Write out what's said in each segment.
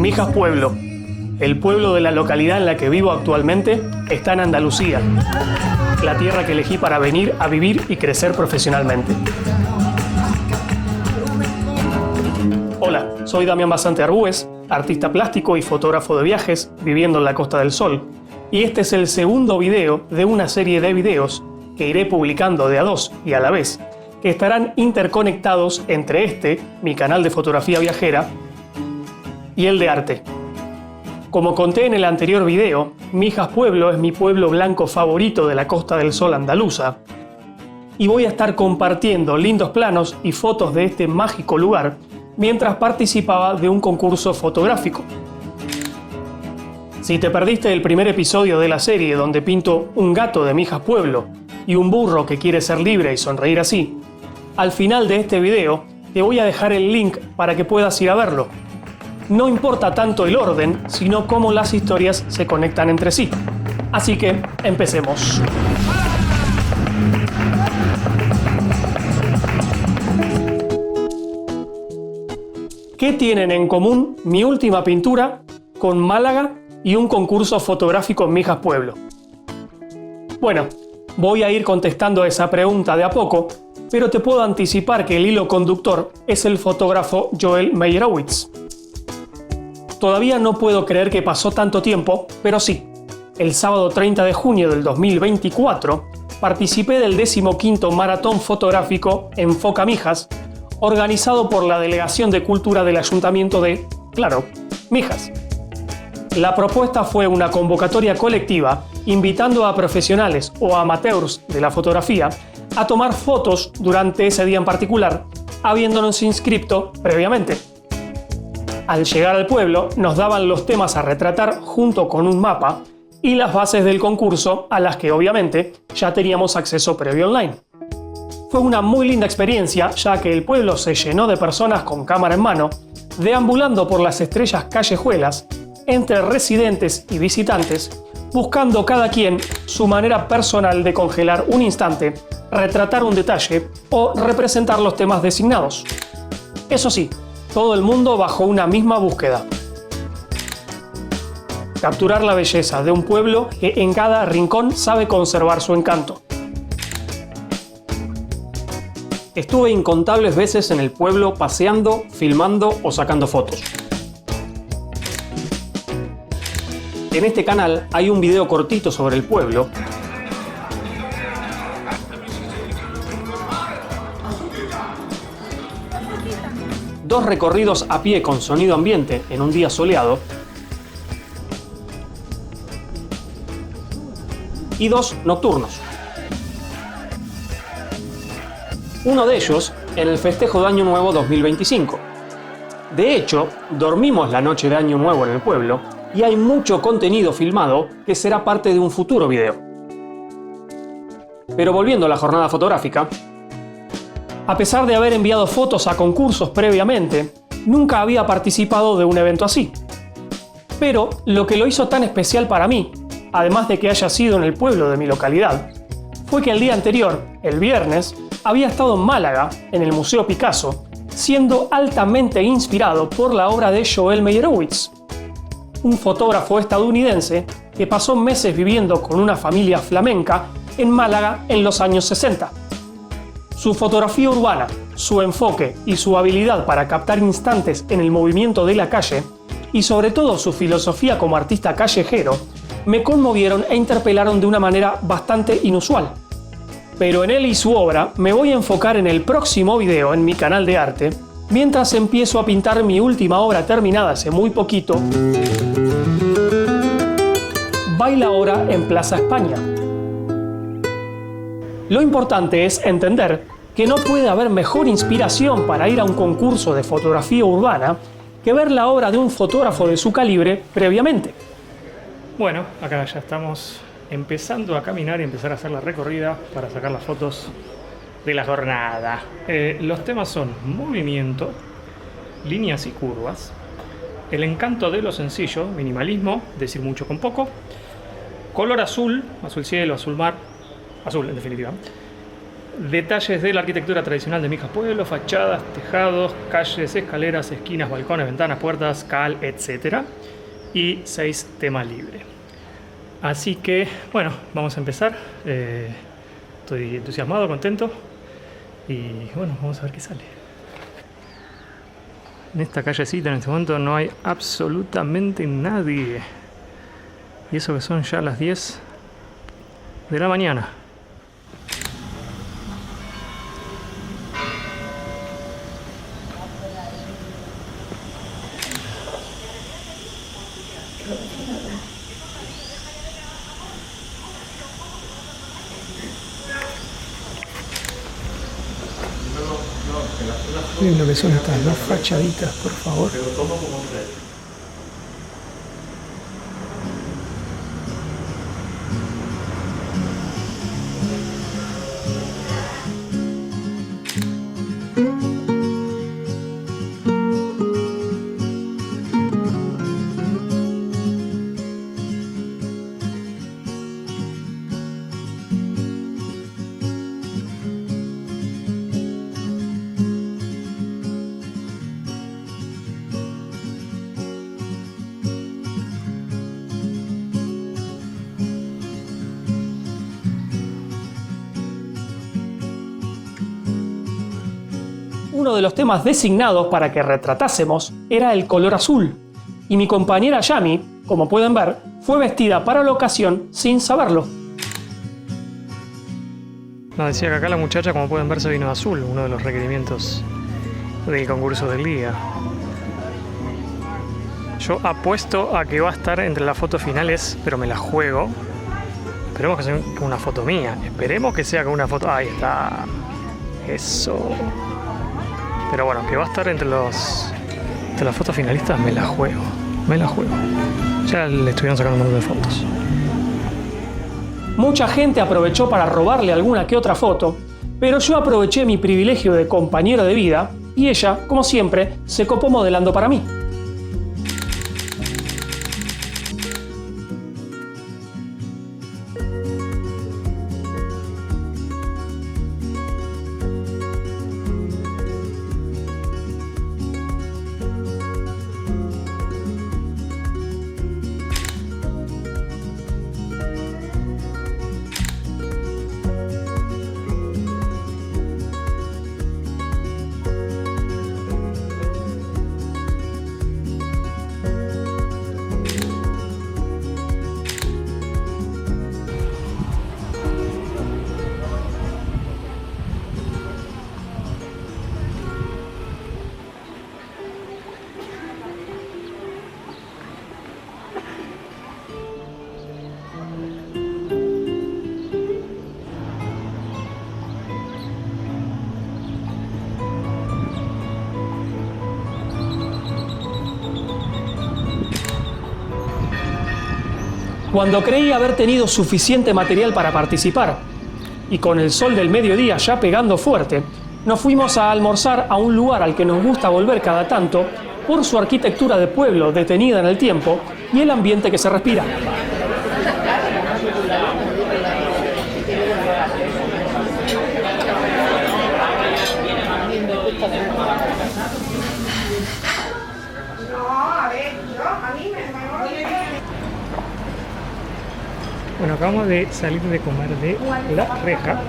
Mijas Pueblo. El pueblo de la localidad en la que vivo actualmente está en Andalucía, la tierra que elegí para venir a vivir y crecer profesionalmente. Hola, soy Damián Basante Arbúes, artista plástico y fotógrafo de viajes viviendo en la Costa del Sol, y este es el segundo video de una serie de videos que iré publicando de a dos y a la vez, que estarán interconectados entre mi canal de fotografía viajera, y el de arte. Como conté en el anterior video, Mijas Pueblo es mi pueblo blanco favorito de la Costa del Sol andaluza, y voy a estar compartiendo lindos planos y fotos de este mágico lugar mientras participaba de un concurso fotográfico. Si te perdiste el primer episodio de la serie donde pinto un gato de Mijas Pueblo y un burro que quiere ser libre y sonreír así, al final de este video te voy a dejar el link para que puedas ir a verlo. No importa tanto el orden, sino cómo las historias se conectan entre sí. Así que, empecemos. ¿Qué tienen en común mi última pintura con Málaga y un concurso fotográfico en Mijas Pueblo? Bueno, voy a ir contestando a esa pregunta de a poco, pero te puedo anticipar que el hilo conductor es el fotógrafo Joel Meyerowitz. Todavía no puedo creer que pasó tanto tiempo, pero sí. El sábado 30 de junio del 2024 participé del 15º maratón fotográfico Enfoca Mijas, organizado por la Delegación de Cultura del Ayuntamiento de, claro, Mijas. La propuesta fue una convocatoria colectiva invitando a profesionales o amateurs de la fotografía a tomar fotos durante ese día en particular, habiéndonos inscrito previamente. Al llegar al pueblo, nos daban los temas a retratar junto con un mapa y las bases del concurso a las que obviamente ya teníamos acceso previo online. Fue una muy linda experiencia, ya que el pueblo se llenó de personas con cámara en mano, deambulando por las estrellas callejuelas, entre residentes y visitantes, buscando cada quien su manera personal de congelar un instante, retratar un detalle o representar los temas designados. Eso sí, todo el mundo bajo una misma búsqueda: capturar la belleza de un pueblo que en cada rincón sabe conservar su encanto. Estuve incontables veces en el pueblo paseando, filmando o sacando fotos. En este canal hay un video cortito sobre el pueblo, dos recorridos a pie con sonido ambiente en un día soleado y dos nocturnos. Uno de ellos en el festejo de Año Nuevo 2025. De hecho, dormimos la noche de Año Nuevo en el pueblo y hay mucho contenido filmado que será parte de un futuro video. Pero volviendo a la jornada fotográfica, a pesar de haber enviado fotos a concursos previamente, nunca había participado de un evento así. Pero lo que lo hizo tan especial para mí, además de que haya sido en el pueblo de mi localidad, fue que el día anterior, el viernes, había estado en Málaga, en el Museo Picasso, siendo altamente inspirado por la obra de Joel Meyerowitz, un fotógrafo estadounidense que pasó meses viviendo con una familia flamenca en Málaga en los años 60. Su fotografía urbana, su enfoque y su habilidad para captar instantes en el movimiento de la calle, y sobre todo su filosofía como artista callejero, me conmovieron e interpelaron de una manera bastante inusual. Pero en él y su obra me voy a enfocar en el próximo video en mi canal de arte, mientras empiezo a pintar mi última obra terminada hace muy poquito, Baila ahora en Plaza España. Lo importante es entender que no puede haber mejor inspiración para ir a un concurso de fotografía urbana que ver la obra de un fotógrafo de su calibre previamente. Bueno, acá ya estamos empezando a caminar y empezar a hacer la recorrida para sacar las fotos de la jornada. Los temas son movimiento, líneas y curvas, el encanto de lo sencillo, minimalismo, decir mucho con poco, color azul, azul cielo, azul mar, azul en definitiva, detalles de la arquitectura tradicional de Mijas Pueblo, fachadas, tejados, calles, escaleras, esquinas, balcones, ventanas, puertas, cal, etc. Y 6 tema libre. Así que, bueno, vamos a empezar. Estoy entusiasmado, contento. Y bueno, vamos a ver qué sale. En esta callecita en este momento no hay absolutamente nadie. Y eso que son ya las 10 de la mañana. Miren lo que son estas dos fachaditas, por favor. Uno de los temas designados para que retratásemos era el color azul, y mi compañera Yami, como pueden ver, fue vestida para la ocasión sin saberlo. No, decía que acá la muchacha, como pueden ver, se vino de azul, uno de los requerimientos del concurso del día. Yo apuesto a que va a estar entre las fotos finales, pero me la juego. Esperemos que sea con una foto mía. Esperemos que sea con una foto... Ahí está. Eso. Pero bueno, que va a estar entre las fotos finalistas, me la juego. Me la juego. Ya le estuvieron sacando un montón de fotos. Mucha gente aprovechó para robarle alguna que otra foto, pero yo aproveché mi privilegio de compañero de vida y ella, como siempre, se copó modelando para mí. Cuando creí haber tenido suficiente material para participar, y con el sol del mediodía ya pegando fuerte, nos fuimos a almorzar a un lugar al que nos gusta volver cada tanto por su arquitectura de pueblo detenida en el tiempo y el ambiente que se respira. Bueno, acabamos de salir de comer de La Reja,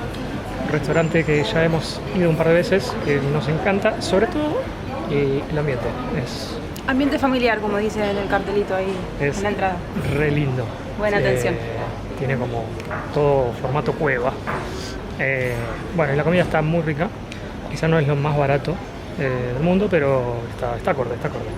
un restaurante que ya hemos ido un par de veces, que nos encanta, sobre todo el ambiente. Es ambiente familiar, como dice en el cartelito ahí en la entrada. Re lindo. Buena atención. Tiene como todo formato cueva. Bueno, y la comida está muy rica. Quizá no es lo más barato del mundo, pero está acorde.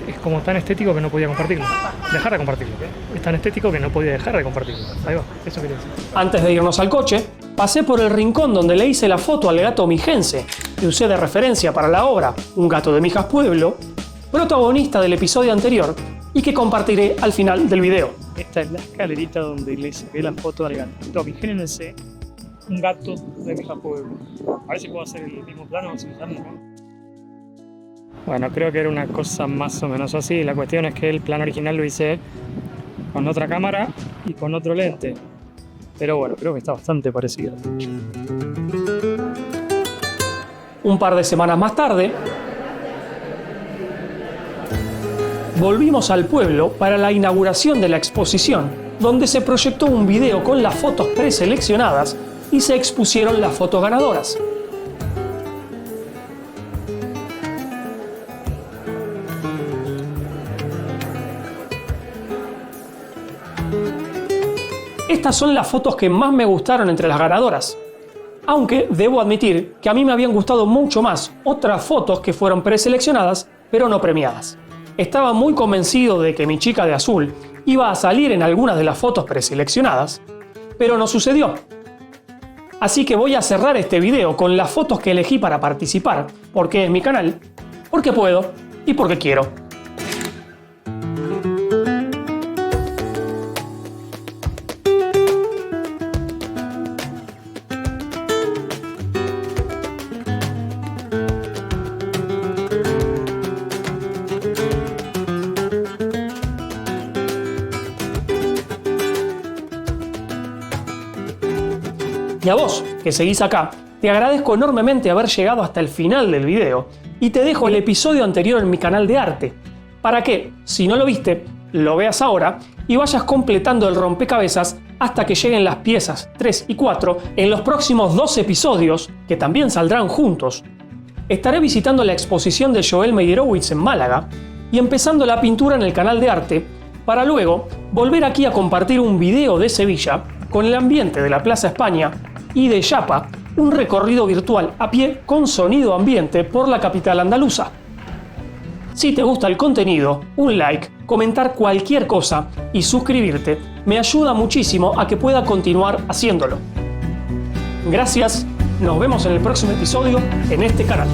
Es como tan estético que no podía compartirlo. Dejar de compartirlo. Es tan estético que no podía dejar de compartirlo. Ahí va, eso quería decir. Antes de irnos al coche, pasé por el rincón donde le hice la foto al gato mijense, que usé de referencia para la obra Un gato de Mijas Pueblo, protagonista del episodio anterior y que compartiré al final del video. Esta es la escalerita donde le saqué la foto al gato. Imagínense un gato de Mijas Pueblo. A ver si puedo hacer el mismo plano sin usarlo, ¿no? Bueno, creo que era una cosa más o menos así. La cuestión es que el plano original lo hice con otra cámara y con otro lente. Pero bueno, creo que está bastante parecido. Un par de semanas más tarde, volvimos al pueblo para la inauguración de la exposición, donde se proyectó un video con las fotos preseleccionadas y se expusieron las fotos ganadoras. Estas son las fotos que más me gustaron entre las ganadoras. Aunque debo admitir que a mí me habían gustado mucho más otras fotos que fueron preseleccionadas, pero no premiadas. Estaba muy convencido de que mi chica de azul iba a salir en algunas de las fotos preseleccionadas, pero no sucedió. Así que voy a cerrar este video con las fotos que elegí para participar, porque es mi canal, porque puedo y porque quiero. Y a vos, que seguís acá, te agradezco enormemente haber llegado hasta el final del video y te dejo el episodio anterior en mi canal de arte, para que, si no lo viste, lo veas ahora y vayas completando el rompecabezas hasta que lleguen las piezas 3 y 4 en los próximos 2 episodios, que también saldrán juntos. Estaré visitando la exposición de Joel Meyerowitz en Málaga y empezando la pintura en el canal de arte, para luego volver aquí a compartir un video de Sevilla con el ambiente de la Plaza España y de Yapa, un recorrido virtual a pie con sonido ambiente por la capital andaluza. Si te gusta el contenido, un like, comentar cualquier cosa y suscribirte me ayuda muchísimo a que pueda continuar haciéndolo. Gracias, nos vemos en el próximo episodio en este canal.